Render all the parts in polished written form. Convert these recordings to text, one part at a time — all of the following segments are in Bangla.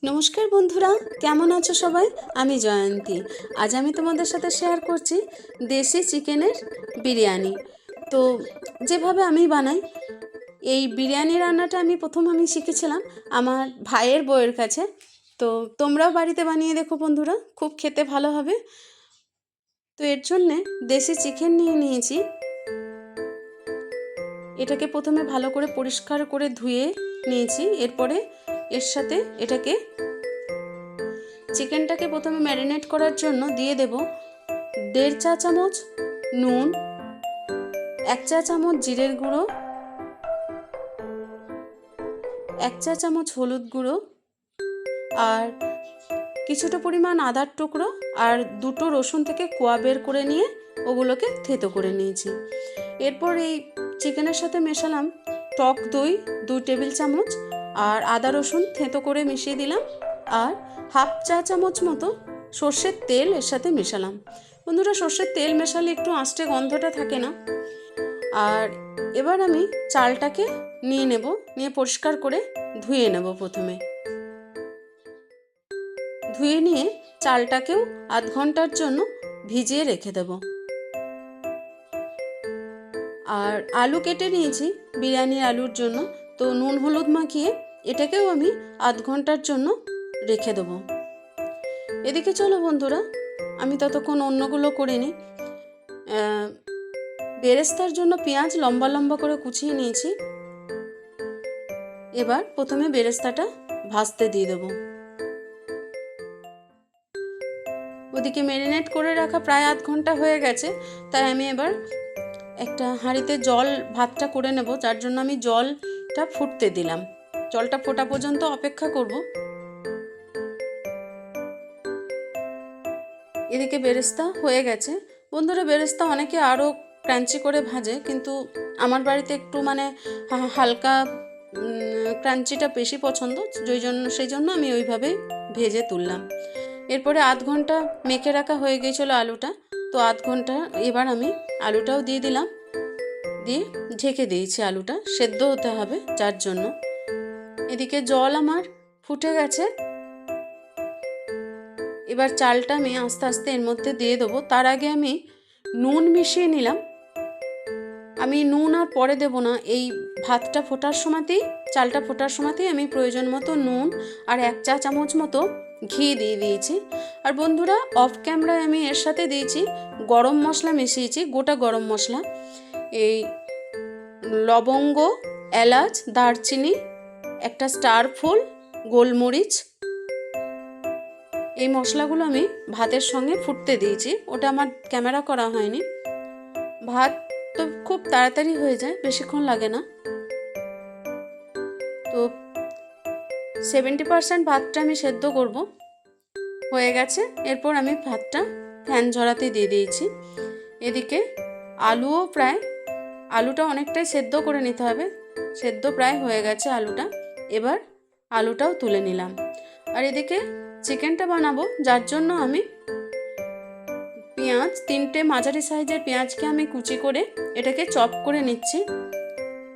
নমস্কার বন্ধুরা, কেমন আছো সবাই? আমি জয়ন্তী। আজ আমি তোমাদের সাথে শেয়ার করছি দেশি চিকেনের বিরিয়ানি। তো যেভাবে আমি বানাই এই বিরিয়ানি রান্নাটা আমি শিখেছিলাম আমার ভাইয়ের বউয়ের কাছে। তো তোমরাও বাড়িতে বানিয়ে দেখো বন্ধুরা, খুব খেতে ভালো হবে। তো এর জন্যে দেশি চিকেন নিয়ে নিয়েছি। এটাকে প্রথমে ভালো করে পরিষ্কার করে ধুয়ে নিয়েছি। এরপরে এর সাথে চিকেনটাকে প্রথমে ম্যারিনেট করার জন্য দিয়ে দেব 1.5 চা চামচ নুন, 1 চা চামচ জিরের গুঁড়ো, 1 চা চামচ হলুদ গুঁড়ো, আর কিছুটা পরিমাণ আদার টুকরো, আর 2টো রসুন থেকে কোয়া বের করে নিয়ে ওগুলোকে থেতো করে নিয়েছি। এরপর এই চিকেনের সাথে মেশালাম টক দই 2 টেবিল চামচ, আর আদা রসুন থেতো করে মিশিয়ে দিলাম, আর 1/2 চা চামচ মতো সর্ষের তেল এর সাথে মেশালাম। বন্ধুরা, সর্ষের তেল মেশালে একটু আঁচটে গন্ধটা থাকে না। আর এবার আমি চালটাকে নিয়ে পরিষ্কার করে ধুয়ে নেব। প্রথমে ধুয়ে নিয়ে চালটাকেও আধ ঘন্টার জন্য ভিজিয়ে রেখে দেব। আর আলু কেটে নিয়েছি বিরিয়ানির আলুর জন্য, তো নুন হলুদ মাখিয়ে এটাকেও আমি আধ ঘন্টার জন্য রেখে দেবো। এদিকে চলো বন্ধুরা, আমি ততক্ষণ অন্যগুলো করে নিই। বেরেস্তার জন্য পেঁয়াজ লম্বা লম্বা করে কুচিয়ে নিয়েছি। এবার প্রথমে বেরেস্তাটা ভাজতে দিয়ে দেবো। ওদিকে ম্যারিনেট করে রাখা প্রায় আধ ঘন্টা হয়ে গেছে, তাই আমি এবার একটা হাঁড়িতে ভাতটা করে নেব, যার জন্য আমি জলটা ফুটতে দিলাম। জলটা ফোটা পর্যন্ত অপেক্ষা করব। এদিকে বেরেস্তা হয়ে গেছে। বন্ধুরা, বেরেস্তা অনেকে আরও ক্রাঞ্চি করে ভাজে, কিন্তু আমার বাড়িতে একটু হালকা ক্রাঞ্চিটা বেশি পছন্দ, সেই জন্য আমি ওইভাবেই ভেজে তুললাম। এরপরে আধ ঘন্টা মেখে রাখা হয়ে গিয়েছিল আলুটা, তো আধ ঘন্টা এবার আমি আলুটাও দিয়ে দিলাম, দিয়ে ঢেকে দিয়েছি। আলুটা সেদ্ধ হতে হবে, যার জন্য। এদিকে জল আমার ফুটে গেছে। এবার চালটা আমি আস্তে আস্তে এর মধ্যে দিয়ে দেবো। তার আগে আমি নুন মিশিয়ে নিলাম। আমি নুন আর পরে দেবো না, এই ভাতটা ফোটার সময়তেই, চালটা ফোটার সময়তেই আমি প্রয়োজন মতো নুন আর 1 চা চামচ মতো ঘি দিয়ে দিয়েছি। আর বন্ধুরা, অফ ক্যামেরায় আমি এর সাথে দিয়েছি গরম মশলা মিশিয়েছি, গোটা গরম মশলা। এই লবঙ্গ, এলাচ, দারচিনি, একটা স্টার ফুল, গোলমরিচ, এই মশলাগুলো আমি ভাতের সঙ্গে ফুটতে দিয়েছি। ওটা আমার ক্যামেরা করা হয়নি। ভাত তো খুব তাড়াতাড়ি হয়ে যায়, বেশিক্ষণ লাগে না। তো 70% ভাতটা আমি সেদ্ধ করব, হয়ে গেছে। এরপর আমি ভাতটা ফ্যান ঝরাতে দিয়ে দিয়েছি। এদিকে আলুটা অনেকটাই সেদ্ধ করে নিতে হবে। সেদ্ধ প্রায় হয়ে গেছে আলুটা। এবার আলুটাও তুলে নিলাম। আর এদিকে চিকেনটা বানাবো, যার জন্য আমি পেঁয়াজ 3টে মাঝারি সাইজের পেঁয়াজকে আমি কুচি করে এটাকে চপ করে নিচ্ছি।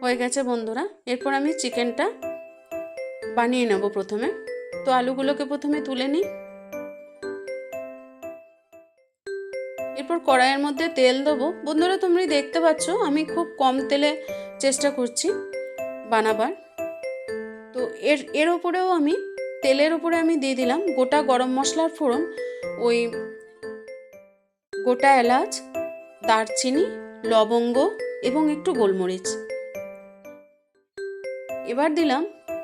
হয়ে গেছে বন্ধুরা। এরপর আমি চিকেনটা বানিয়ে নেব প্রথমে। তো আলুগুলোকে প্রথমে তুলে নিই। এরপর কড়াইয়ের মধ্যে তেল দেবো। বন্ধুরা, তোমরা দেখতে পাচ্ছ আমি খুব কম তেলে চেষ্টা করছি বানাবার। তো এর ওপরেও আমি তেলের ওপরে আমি দিয়ে দিলাম গোটা গরম মশলার ফোড়ন, ওই গোটা এলাচ, দারচিনি, লবঙ্গ এবং একটু গোলমরিচ। এবার দিলাম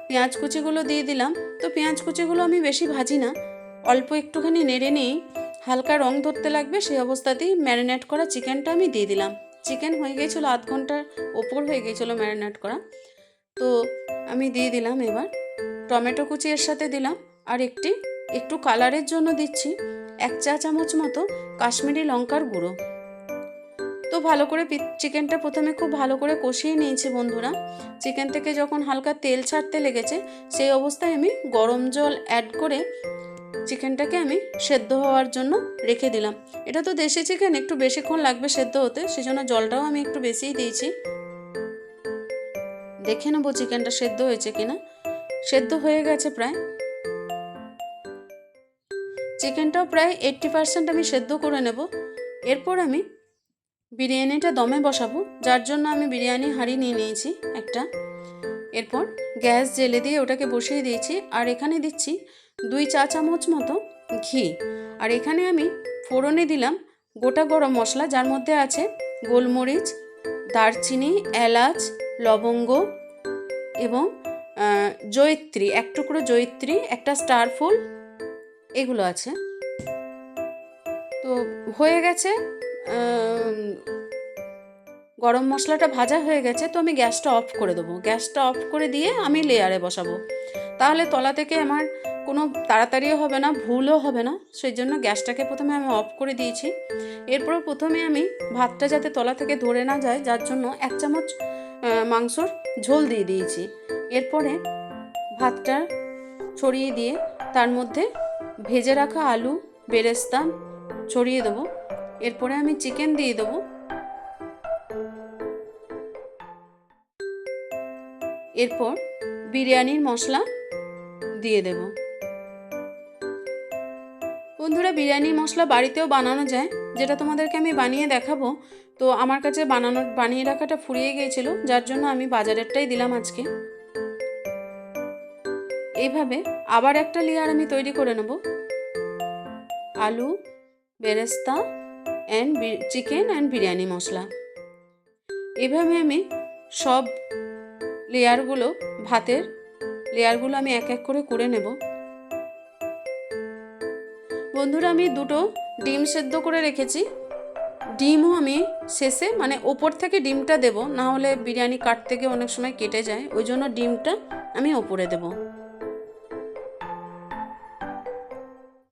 পেঁয়াজ কুচিগুলো দিয়ে দিলাম। তো পেঁয়াজ কুচিগুলো আমি বেশি ভাজি না, অল্প একটুখানি নেড়ে নিই, হালকা রং ধরতে লাগবে সেই অবস্থাতেই ম্যারিনেট করা চিকেনটা আমি দিয়ে দিলাম। চিকেন হয়ে গিয়েছিলো, আধ ঘন্টার ওপর হয়ে গিয়েছিলো ম্যারিনেট করা। তো আমি দিয়ে দিলাম এবার টমেটো কুচি এর সাথে দিলাম, আর একটু কালারের জন্য দিচ্ছি 1 চা চামচ মতো কাশ্মীরি লঙ্কার গুঁড়ো। তো ভালো করে চিকেনটা প্রথমে খুব ভালো করে কষিয়ে নিয়েছি বন্ধুরা। চিকেন থেকে যখন হালকা তেল ছাড়তে লেগেছে, সেই অবস্থায় আমি গরম জল অ্যাড করে চিকেনটাকে আমি সেদ্ধ হওয়ার জন্য রেখে দিলাম। এটা তো দেশি চিকেন, একটু বেশিক্ষণ লাগবে সেদ্ধ হতে, সেজন্য জলটাও আমি একটু বেশিই দিয়েছি। দেখে নেবো চিকেনটা সেদ্ধ হয়েছে কিনা। সেদ্ধ হয়ে গেছে প্রায়। চিকেনটাও প্রায় 80% আমি সেদ্ধ করে নেব। এরপর আমি বিরিয়ানিটা দমে বসাবো, যার জন্য আমি বিরিয়ানি হাঁড়ি নিয়ে নিয়েছি একটা। এরপর গ্যাস জেলে দিয়ে ওটাকে বসিয়ে দিয়েছি, আর এখানে দিচ্ছি 2 চা চামচ মতো ঘি। আর এখানে আমি ফোড়নে দিলাম গোটা গরম মশলা, যার মধ্যে আছে গোলমরিচ, দারচিনি, এলাচ, লবঙ্গ এবং জয়িত্রী, এক টুকরো জয়িত্রী, একটা স্টার ফুল, এগুলো আছে। তো হয়ে গেছে, গরম মশলাটা ভাজা হয়ে গেছে, তো আমি গ্যাসটা অফ করে দেবো। গ্যাসটা অফ করে দিয়ে আমি লেয়ারে বসাবো, তাহলে তলা থেকে আমার কোনো তাড়াতাড়িও হবে না, ভুলও হবে না। সেই জন্য গ্যাসটাকে প্রথমে আমি অফ করে দিয়েছি। এরপর প্রথমে আমি ভাতটা যাতে তলা থেকে ধরে না যায়, যার জন্য 1 চামচ মাংসর ঝোল দিয়ে দিয়েছি। এরপরে ভাতটা ছড়িয়ে দিয়ে তার মধ্যে ভেজে রাখা আলু, বেরেস্তা ছড়িয়ে দেবো। এরপরে আমি চিকেন দিয়ে দেবো। এরপর বিরিয়ানির মশলা দিয়ে দেব। বন্ধুরা, বিরিয়ানির মশলা বাড়িতেও বানানো যায়, যেটা তোমাদেরকে আমি বানিয়ে দেখাবো। তো আমার কাছে বানিয়ে রাখাটা ফুরিয়ে গিয়েছিল, যার জন্য আমি বাজারেরটাই দিলাম আজকে। এইভাবে আবার একটা লেয়ার আমি তৈরি করে নেব। আলু, বেরেস্তা অ্যান্ড চিকেন অ্যান্ড বিরিয়ানি মশলা, এভাবে আমি সব ভাতের লেয়ারগুলো আমি এক এক করে নেব। বন্ধুরা, আমি 2টো ডিম সেদ্ধ করে রেখেছি। ডিমও আমি শেষে, মানে ওপর থেকে ডিমটা দেব, না হলে বিরিয়ানি কাটতে গিয়ে অনেক সময় কেটে যায়, ওই জন্য ডিমটা আমি ওপরে দেব।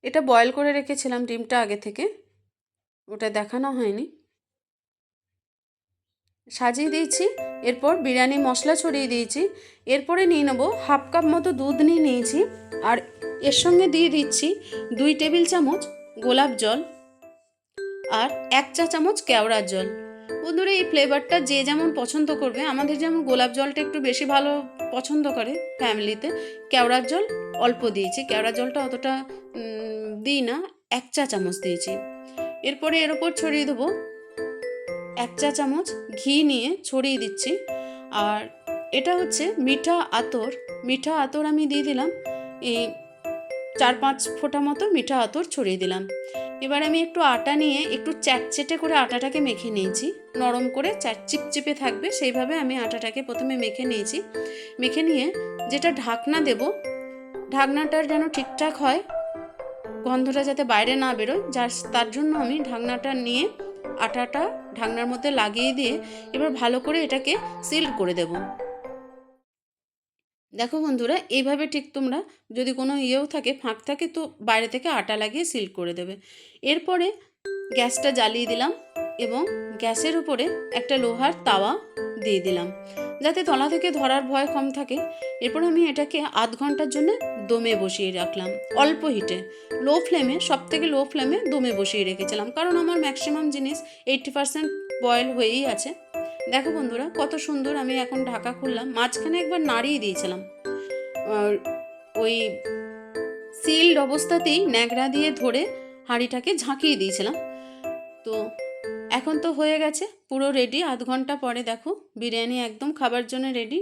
এটা বয়েল করে রেখেছিলাম ডিমটা আগে থেকে, ওটা দেখানো হয়নি। সাজিয়ে দিয়েছি। এরপর বিরিয়ানি মশলা ছড়িয়ে দিয়েছি। এরপরে নিয়ে নেব 1/2 কাপ মতো দুধ নিয়ে নিয়েছি, আর এর সঙ্গে দিয়ে দিচ্ছি 2 টেবিল চামচ গোলাপ জল আর 1 চা চামচ কেওড়ার জল। বন্ধুরা, এই ফ্লেভারটা যে যেমন পছন্দ করবে, আমাদের যেমন গোলাপ জলটা একটু বেশি ভালো পছন্দ করে ফ্যামিলিতে, কেওড়ার জল অল্প দিয়েছি, কেওড়ার জলটা অতটা দিই না, 1 চা চামচ দিয়েছি। এরপরে এর ওপর ছড়িয়ে দেবো 1 চা চামচ ঘি, নিয়ে ছড়িয়ে দিচ্ছি। আর এটা হচ্ছে মিঠা আতর। মিঠা আতর আমি দিয়ে দিলাম, এই 4-5 ফোঁটা মতো মিঠা আতর ছড়িয়ে দিলাম। এবার আমি একটু আটা নিয়ে একটু চ্যাটচেটে করে আটাটাকে মেখে নিয়েছি, নরম করে চিপচিপে থাকবে সেইভাবে আমি আটাটাকে প্রথমে মেখে নিয়েছি। মেখে নিয়ে যেটা ঢাকনা দেব, ঢাকনাটার যেন ঠিকঠাক হয়, গন্ধটা যাতে বাইরে না বেরোয়, তার জন্য আমি ঢাকনাটা নিয়ে আটাটা ঢাকনার মধ্যে লাগিয়ে দিয়ে এবার ভালো করে এটাকে সিল করে দেব। দেখো বন্ধুরা, এইভাবে ঠিক তোমরা যদি কোনো থাকে, ফাঁক থাকে, তো বাইরে থেকে আটা লাগিয়ে সিল করে দেবে। এরপরে গ্যাসটা জ্বালিয়ে দিলাম এবং গ্যাসের উপরে একটা লোহার তাওয়া দিয়ে দিলাম, যাতে তলা থেকে ধরার ভয় কম থাকে। এরপর আমি এটাকে আধ ঘন্টার জন্য দমে বসিয়ে রাখলাম, অল্প হিটে, সবথেকে লো ফ্লেমে দমে বসিয়ে রেখেছিলাম, কারণ আমার ম্যাক্সিমাম জিনিস 80% বয়েল হয়েই আছে। দেখো বন্ধুরা, কত সুন্দর। আমি এখন ঢাকা খুললাম, মাঝখানে একবার নাড়িয়ে দিয়েছিলাম, ওই সিল্ড অবস্থাতেই ন্যাকড়া দিয়ে ধরে হাঁড়িটাকে ঝাঁকিয়ে দিয়েছিলাম। তো এখন তো হয়ে গেছে, পুরো রেডি। আধ ঘন্টা পরে দেখো বিরিয়ানি একদম খাবার জন্য রেডি।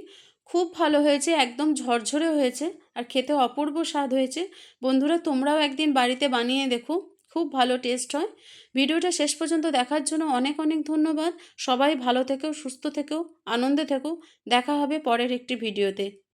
খুব ভালো হয়েছে, একদম ঝরঝরে হয়েছে, আর খেতে অপূর্ব স্বাদ হয়েছে। বন্ধুরা, তোমরাও একদিন বাড়িতে বানিয়ে দেখো, খুব ভালো টেস্ট হয়। ভিডিওটা শেষ পর্যন্ত দেখার জন্য অনেক অনেক ধন্যবাদ। সবাই ভালো থেকো, সুস্থ থেকো, আনন্দে থেকো। দেখা হবে পরের একটি ভিডিওতে।